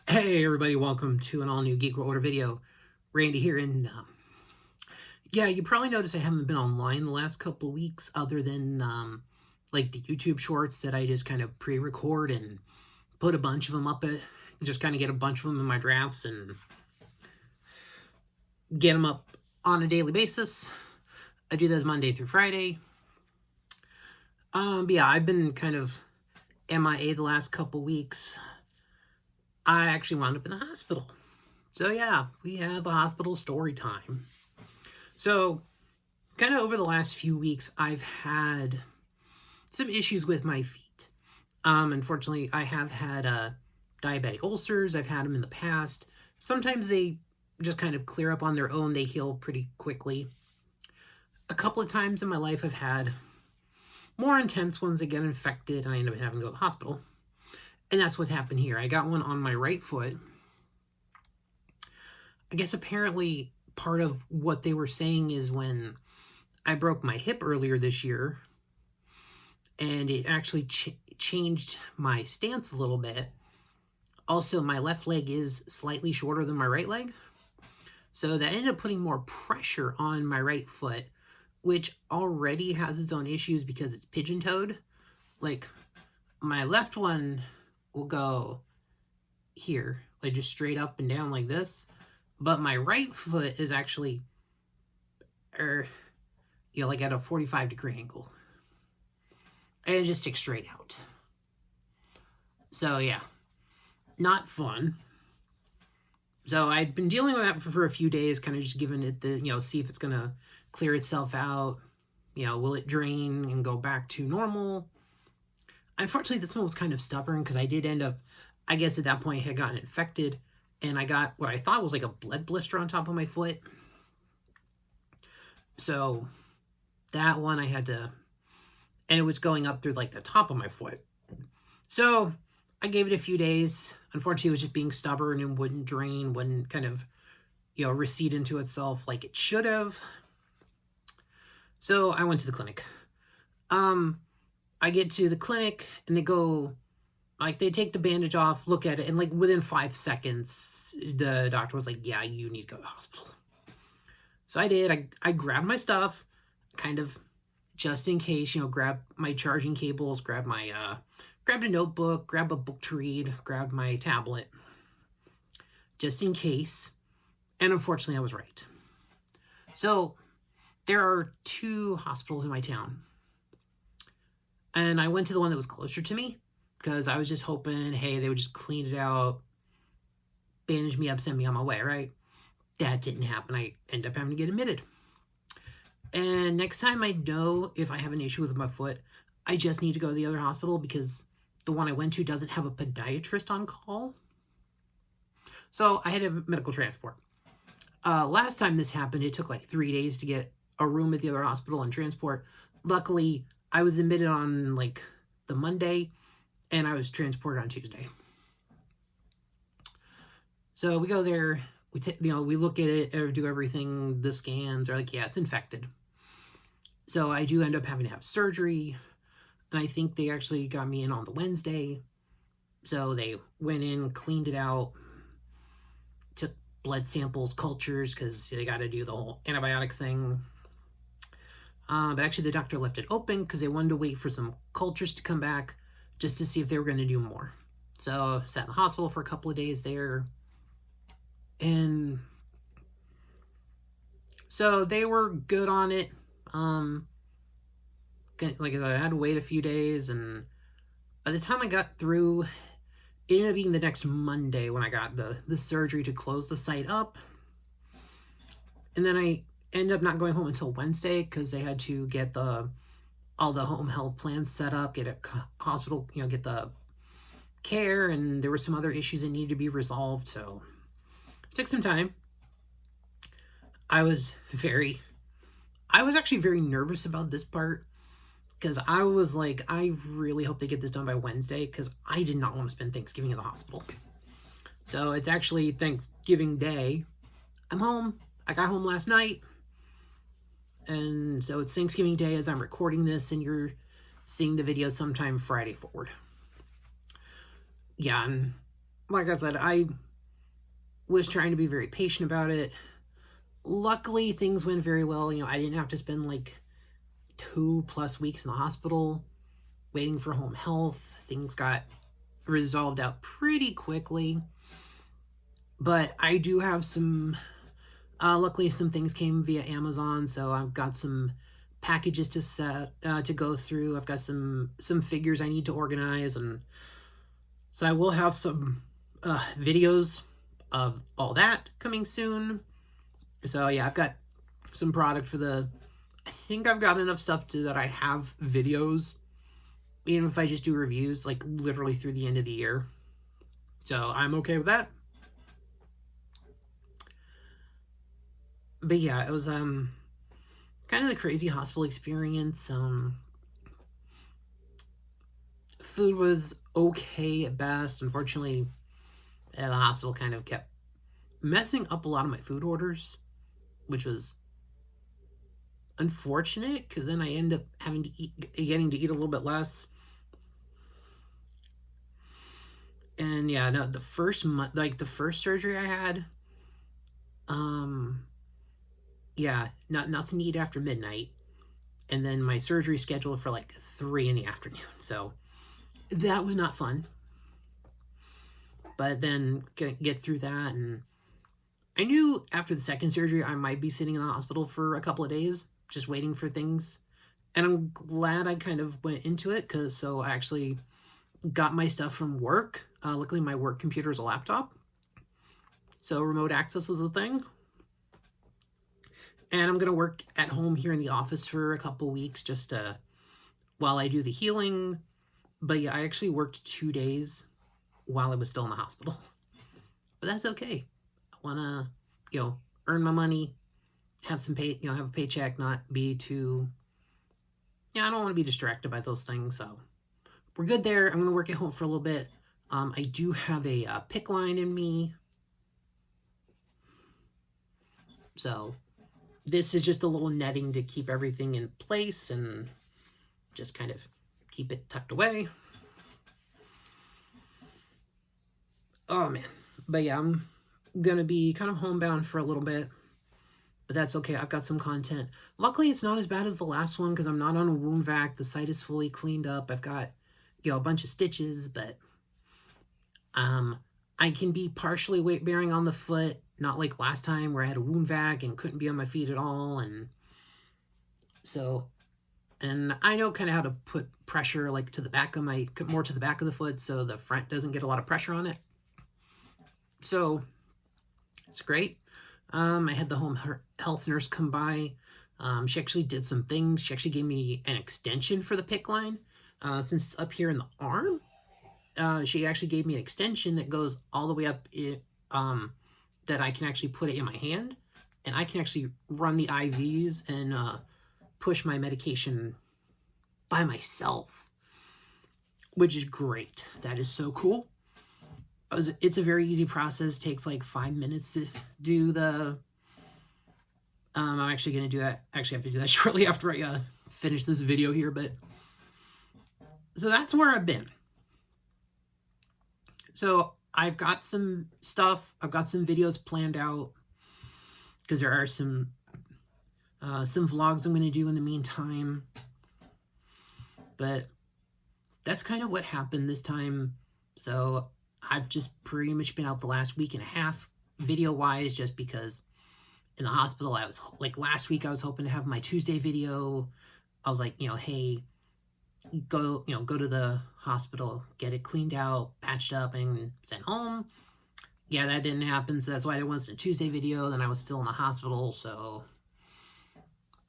Hey everybody, welcome to an all-new Geek World Order video. Randy here, and yeah, you probably noticed I haven't been online the last couple of weeks other than like the YouTube shorts that I just kind of pre-record and put a bunch of them up at, just kind of get a bunch of them in my drafts and get them up on a daily basis. I do those Monday through Friday. But yeah, I've been kind of MIA the last couple weeks. I actually wound up in the hospital. So yeah, we have a hospital story time. So, kind of over the last few weeks, I've had some issues with my feet. Unfortunately, I have had diabetic ulcers. I've had them in the past. Sometimes they just kind of clear up on their own. They heal pretty quickly. A couple of times in my life, I've had more intense ones that get infected, and I end up having to go to the hospital. And that's what happened here. I got one on my right foot. I guess apparently part of what they were saying is when I broke my hip earlier this year, and it actually changed my stance a little bit. Also, my left leg is slightly shorter than my right leg. So that ended up putting more pressure on my right foot, which already has its own issues because it's pigeon-toed. Like, my left one will go here, like just straight up and down like this. But my right foot is actually, like at a 45-degree angle. And it just sticks straight out. So, yeah. Not fun. So, I'd been dealing with that for a few days, kind of just giving it the, see if it's going to clear itself out. Will it drain and go back to normal? Unfortunately, this one was kind of stubborn because I did end up, I guess at that point, had gotten infected. And I got what I thought was like a blood blister on top of my foot. So that one I had to, and it was going up through like the top of my foot. So I gave it a few days. Unfortunately, it was just being stubborn and wouldn't drain, wouldn't kind of, recede into itself like it should have. So I went to the clinic. I get to the clinic and they go, like, they take the bandage off, look at it, and like within 5 seconds, the doctor was like, yeah, you need to go to the hospital. So I did. I grabbed my stuff, kind of just in case, grab my charging cables, grabbed a notebook, grabbed a book to read, grabbed my tablet, just in case. And unfortunately, I was right. So there are 2 hospitals in my town. And I went to the one that was closer to me because I was just hoping, hey, they would just clean it out, bandage me up, send me on my way, right? That didn't happen. I ended up having to get admitted. And next time I know if I have an issue with my foot, I just need to go to the other hospital because the one I went to doesn't have a podiatrist on call. So I had a medical transport. Last time this happened, it took like 3 days to get a room at the other hospital and transport. Luckily, I was admitted on like the Monday and I was transported on Tuesday. So we go there, we look at it, do everything, the scans are like, yeah, it's infected. So I do end up having to have surgery, and I think they actually got me in on the Wednesday. So they went in, cleaned it out, took blood samples, cultures, because they got to do the whole antibiotic thing. But actually the doctor left it open because they wanted to wait for some cultures to come back just to see if they were going to do more. So I sat in the hospital for a couple of days there. And so they were good on it. Like I said, I had to wait a few days, and by the time I got through, it ended up being the next Monday when I got the surgery to close the site up. And then I ended up not going home until Wednesday because they had to get all the home health plans set up, get a hospital, get the care, and there were some other issues that needed to be resolved. So it took some time. I was actually very nervous about this part because I was like, I really hope they get this done by Wednesday because I did not want to spend Thanksgiving in the hospital. So it's actually Thanksgiving Day. I'm home. I got home last night. And so it's Thanksgiving Day as I'm recording this, and you're seeing the video sometime Friday forward. Yeah, and like I said, I was trying to be very patient about it. Luckily, things went very well. You know, I didn't have to spend like 2+ weeks in the hospital waiting for home health. Things got resolved out pretty quickly. But I do have some, luckily some things came via Amazon, so I've got some packages to set, to go through. I've got some figures I need to organize, and so I will have some videos of all that coming soon. So yeah, I've got some product for the, I think I've got enough stuff that I have videos, even if I just do reviews, like literally through the end of the year. So I'm okay with that. But yeah, it was kind of the crazy hospital experience. Food was okay at best. Unfortunately, the hospital kind of kept messing up a lot of my food orders, which was unfortunate because then I end up getting to eat a little bit less. And yeah, no, the first month, like the first surgery I had, yeah, nothing to eat after midnight, and then my surgery scheduled for like 3 in the afternoon. So that was not fun. But then get through that, and I knew after the second surgery I might be sitting in the hospital for a couple of days, just waiting for things. And I'm glad I kind of went into it, because so I actually got my stuff from work. Luckily, my work computer is a laptop, so remote access is a thing. And I'm going to work at home here in the office for a couple weeks just while I do the healing. But yeah, I actually worked 2 days while I was still in the hospital. But that's okay. I want to, you know, earn my money, have some pay, you know, have a paycheck, not be too, yeah, I don't want to be distracted by those things. So we're good there. I'm going to work at home for a little bit. I do have a PICC line in me. So this is just a little netting to keep everything in place and just kind of keep it tucked away. Oh man. But yeah, I'm gonna be kind of homebound for a little bit, but that's okay. I've got some content. Luckily, it's not as bad as the last one because I'm not on a wound vac. The site is fully cleaned up. I've got, you know, a bunch of stitches, but I can be partially weight bearing on the foot, not like last time where I had a wound vac and couldn't be on my feet at all. And so, and I know kind of how to put pressure like to the back of more to the back of the foot so the front doesn't get a lot of pressure on it. So it's great. I had the home health nurse come by. She actually did some things. She actually gave me an extension for the PICC line. Since it's up here in the arm, she actually gave me an extension that goes all the way up, that I can actually put it in my hand, and I can actually run the IVs and push my medication by myself, which is great. That is so cool. It's a very easy process. It takes like 5 minutes to do the, I'm actually going to do that. Actually, I have to do that shortly after I finish this video here, but so that's where I've been. So I've got some stuff. I've got some videos planned out because there are some vlogs I'm going to do in the meantime. But that's kind of what happened this time. So I've just pretty much been out the last week and a half video-wise, just because in the hospital, I was like last week I was hoping to have my Tuesday video. I was like, you know, hey, go to the hospital, get it cleaned out, patched up, and sent home. Yeah, that didn't happen, so that's why there wasn't a Tuesday video. Then I was still in the hospital, so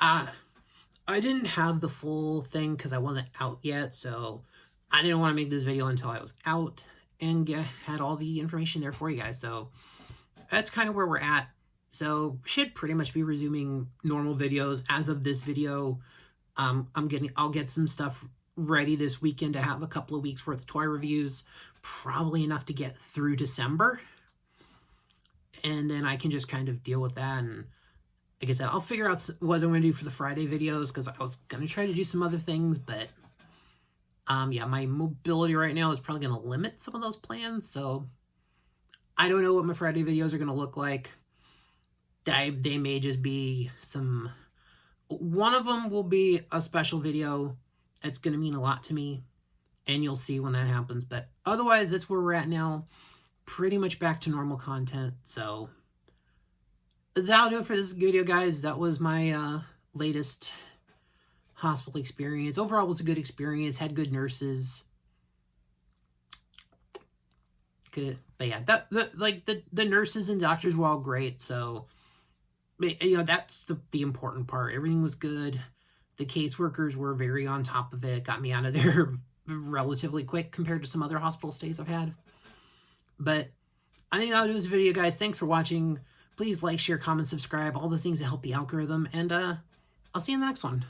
I didn't have the full thing because I wasn't out yet, so I didn't want to make this video until I was out and had all the information there for you guys. So that's kind of where we're at. So should pretty much be resuming normal videos as of this video. I'll get some stuff ready this weekend to have a couple of weeks worth of toy reviews, probably enough to get through December, and then I can just kind of deal with that. And like I said, I'll figure out what I'm going to do for the Friday videos, because I was going to try to do some other things, but yeah, my mobility right now is probably going to limit some of those plans, so I don't know what my Friday videos are going to look like. They may just be some... One of them will be a special video that's going to mean a lot to me, and you'll see when that happens. But otherwise, that's where we're at now. Pretty much back to normal content. So that'll do it for this video, guys. That was my latest hospital experience. Overall, it was a good experience. Had good nurses. Good, but yeah, the nurses and doctors were all great. So, you know, that's the important part. Everything was good. The caseworkers were very on top of it. Got me out of there relatively quick compared to some other hospital stays I've had. But I think that'll do this video, guys. Thanks for watching. Please like, share, comment, subscribe, all the things that help the algorithm. And I'll see you in the next one.